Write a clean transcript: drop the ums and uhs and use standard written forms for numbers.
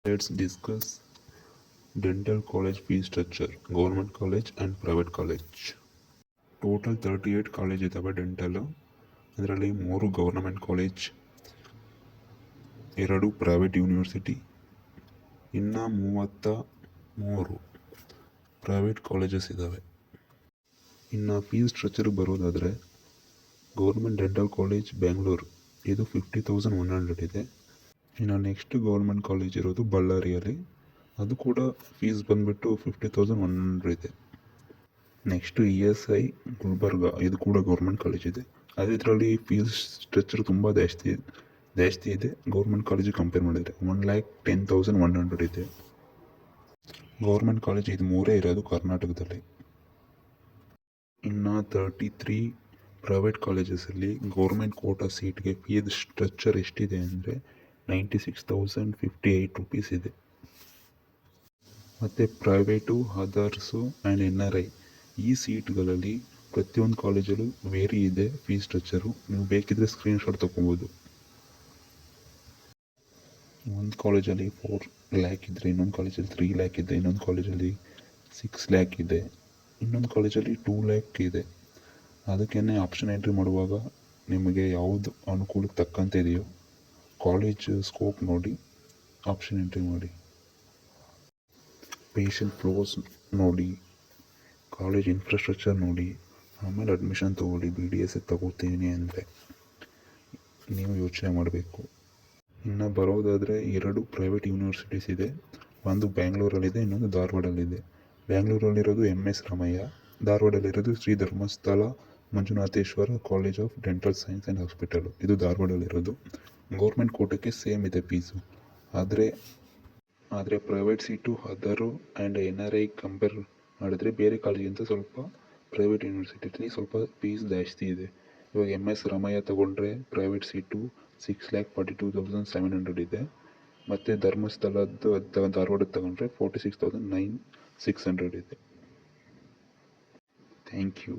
Let's discuss dental college fee structure, government college and private college. Total 38 college ಇದ್ದಾವೆ dental. ಅದರಲ್ಲಿ 3 government college, 2 private university, ಇನ್ನು 33 private colleges ಇದ್ದಾವೆ. ಇನ್ನು fees structure ಬರೋದಾದರೆ government dental college Bengaluru ಇದು 50,100 ಇದೆ. ಇನ್ನು ನೆಕ್ಸ್ಟ್ ಗೌರ್ಮೆಂಟ್ ಕಾಲೇಜ್ ಇರೋದು ಬಳ್ಳಾರಿಯಲ್ಲಿ, ಅದು ಕೂಡ ಫೀಸ್ ಬಂದುಬಿಟ್ಟು 50,100 ಇದೆ. ನೆಕ್ಸ್ಟು ESI ಗುಲ್ಬರ್ಗ, ಇದು ಕೂಡ ಗೌರ್ಮೆಂಟ್ ಕಾಲೇಜ್ ಇದೆ. ಅದೇ ಇದರಲ್ಲಿ ಫೀಸ್ ಸ್ಟ್ರಕ್ಚರ್ ತುಂಬ ಜಾಸ್ತಿ ಇದೆ ಗೌರ್ಮೆಂಟ್ ಕಾಲೇಜಿಗೆ ಕಂಪೇರ್ ಮಾಡಿದರೆ. 1,10,100 ಇದೆ. ಗೌರ್ಮೆಂಟ್ ಕಾಲೇಜ್ ಇದು 3 ಇರೋದು ಕರ್ನಾಟಕದಲ್ಲಿ. ಇನ್ನು 33 ಪ್ರೈವೇಟ್ ಕಾಲೇಜಸಲ್ಲಿ ಗೌರ್ಮೆಂಟ್ ಕೋಟಾ ಸೀಟ್ಗೆ ಫೀಸ್ ಸ್ಟ್ರಕ್ಚರ್ ಎಷ್ಟಿದೆ ಅಂದರೆ 96,058 ರುಪೀಸ್ ಇದೆ. ಮತ್ತು ಪ್ರೈವೇಟು, ಅದರ್ಸು ಆ್ಯಂಡ್ NRI ಈ ಸೀಟ್ಗಳಲ್ಲಿ ಪ್ರತಿಯೊಂದು ಕಾಲೇಜಲ್ಲೂ ವೇರಿ ಇದೆ ಫೀಸ್ ಸ್ಟ್ರಕ್ಚರು. ನೀವು ಬೇಕಿದ್ದರೆ ಸ್ಕ್ರೀನ್ಶಾಟ್ ತೊಗೊಬೋದು. ಒಂದು ಕಾಲೇಜಲ್ಲಿ 4 ಲ್ಯಾಕ್ ಇದ್ದರೆ ಇನ್ನೊಂದು ಕಾಲೇಜಲ್ಲಿ 3 ಲ್ಯಾಕ್ ಇದೆ, ಇನ್ನೊಂದು ಕಾಲೇಜಲ್ಲಿ 6 ಲ್ಯಾಕ್ ಇದೆ, ಇನ್ನೊಂದು ಕಾಲೇಜಲ್ಲಿ 2 ಲ್ಯಾಕ್ ಇದೆ. ಅದಕ್ಕೇ ಆಪ್ಷನ್ ಎಂಟ್ರಿ ಮಾಡುವಾಗ ನಿಮಗೆ ಯಾವುದು ಅನುಕೂಲಕ್ಕೆ ತಕ್ಕಂತೆ ಇದೆಯೋ ಕಾಲೇಜ್ ಸ್ಕೋಪ್ ನೋಡಿ ಆಪ್ಷನ್ ಎಂಟ್ರಿ ಮಾಡಿ. ಪೇಷಂಟ್ ಫ್ಲೋಸ್ ನೋಡಿ, ಕಾಲೇಜ್ ಇನ್ಫ್ರಾಸ್ಟ್ರಕ್ಚರ್ ನೋಡಿ, ಆಮೇಲೆ ಅಡ್ಮಿಷನ್ ತೊಗೊಳ್ಳಿ. BDS ತಗೋತೀನಿ ಅಂದರೆ ನೀವು ಯೋಚನೆ ಮಾಡಬೇಕು. ಇನ್ನು ಬರೋದಾದರೆ 2 ಪ್ರೈವೇಟ್ ಯೂನಿವರ್ಸಿಟೀಸ್ ಇದೆ. ಒಂದು ಬ್ಯಾಂಗ್ಳೂರಲ್ಲಿದೆ, ಇನ್ನೊಂದು ಧಾರವಾಡಲ್ಲಿದೆ. ಬ್ಯಾಂಗ್ಳೂರಲ್ಲಿರೋದು MS ರಾಮಯ್ಯ, ಧಾರವಾಡಲ್ಲಿರೋದು Shri Dharmasthala Manjunatheshwara college of dental science and hospital, ಇದು ಧಾರವಾಡಲ್ಲಿರೋದು. ಗೌರ್ಮೆಂಟ್ ಕೋಟಕ್ಕೆ ಸೇಮ್ ಇದೆ ಫೀಸು. ಆದರೆ ಪ್ರೈವೇಟ್ ಸೀಟು, ಅದರು ಆ್ಯಂಡ್ NRI ಕಂಪೇರ್ ಮಾಡಿದ್ರೆ ಬೇರೆ ಕಾಲೇಜಿಗಿಂತ ಸ್ವಲ್ಪ ಪ್ರೈವೇಟ್ ಯೂನಿವರ್ಸಿಟಿಲಿ ಸ್ವಲ್ಪ ಫೀಸ್ ಜಾಸ್ತಿ ಇದೆ. ಇವಾಗ MS ರಾಮಯ್ಯ ತೊಗೊಂಡ್ರೆ ಪ್ರೈವೇಟ್ ಸೀಟು 6,42,700 ಇದೆ. ಮತ್ತು ಧರ್ಮಸ್ಥಳದ್ದು ಧಾರವಾಡದ್ದು ತೊಗೊಂಡ್ರೆ 46,600 ಇದೆ. Thank you.